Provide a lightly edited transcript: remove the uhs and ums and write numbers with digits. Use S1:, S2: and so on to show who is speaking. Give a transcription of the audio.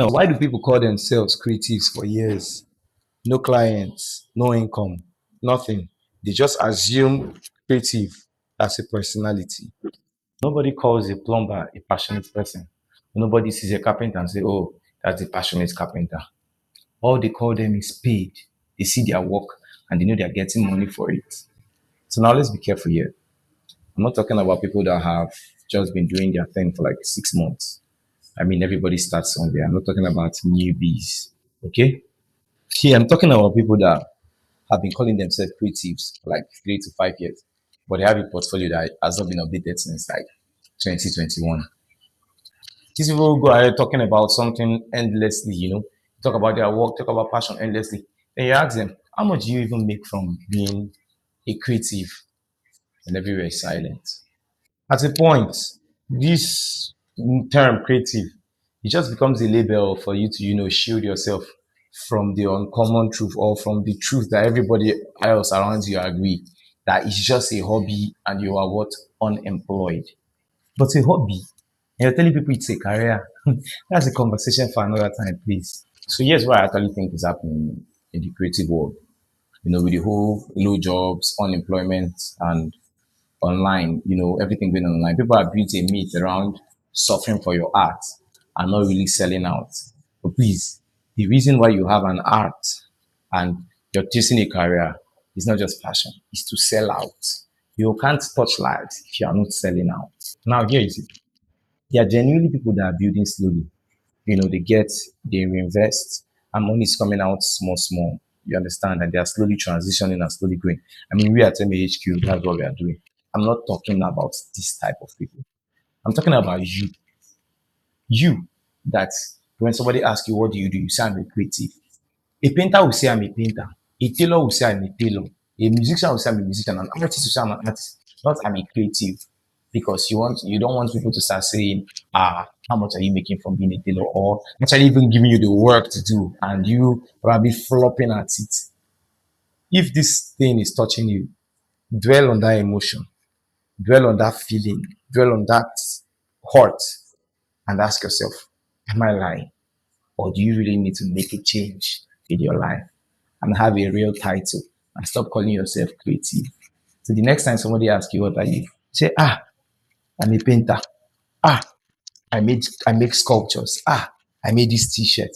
S1: Now, why do people call themselves creatives for years? No clients, no income, nothing. They just assume creative as a personality. Nobody calls a plumber a passionate person. Nobody sees a carpenter and say, "Oh, that's a passionate carpenter." All they call them is paid. They see their work and they know they're getting money for it. So now let's be careful here. I'm not talking about people that have just been doing their thing for like 6 months. I mean, everybody starts somewhere. I'm not talking about newbies. Okay? Here, I'm talking about people that have been calling themselves creatives for like 3 to 5 years, but they have a portfolio that has not been updated since like 2021. These people go ahead talking about something endlessly, talk about their work, talk about passion endlessly. Then you ask them, how much do you even make from being a creative? And everywhere is silent. At a point, this term creative, it just becomes a label for you to, shield yourself from the uncommon truth or from the truth that everybody else around you agree that it's just a hobby and you are what? Unemployed. But a hobby, and you're telling people it's a career. That's a conversation for another time, please. So here's what I actually think is happening in the creative world. With the whole low jobs, unemployment, and online, everything going on online. People have built a myth around suffering for your art and not really selling out. But please, the reason why you have an art and you're chasing a career is not just passion, it's to sell out. You can't touch lives if you are not selling out. Now, here is it. There are genuinely people that are building slowly. They reinvest, and money is coming out small, small. You understand? And they are slowly transitioning and slowly growing. I mean, we at MAHQ, that's what we are doing. I'm not talking about this type of people. I'm talking about you. You, that when somebody asks you, what do? You say, I'm a creative. A painter will say, I'm a painter. A tailor will say, I'm a tailor. A musician will say, I'm a musician. An artist will say, I'm an artist. Not, I'm a creative. Because you don't want people to start saying, how much are you making from being a tailor? Or actually even giving you the work to do and you probably flopping at it. If this thing is touching you, dwell on that emotion, dwell on that feeling, dwell on that hurt, and ask yourself, am I lying? Or do you really need to make a change in your life and have a real title and stop calling yourself creative? So the next time somebody asks you, what are you? Say, I'm a painter. Ah, I make sculptures. I made this t-shirt.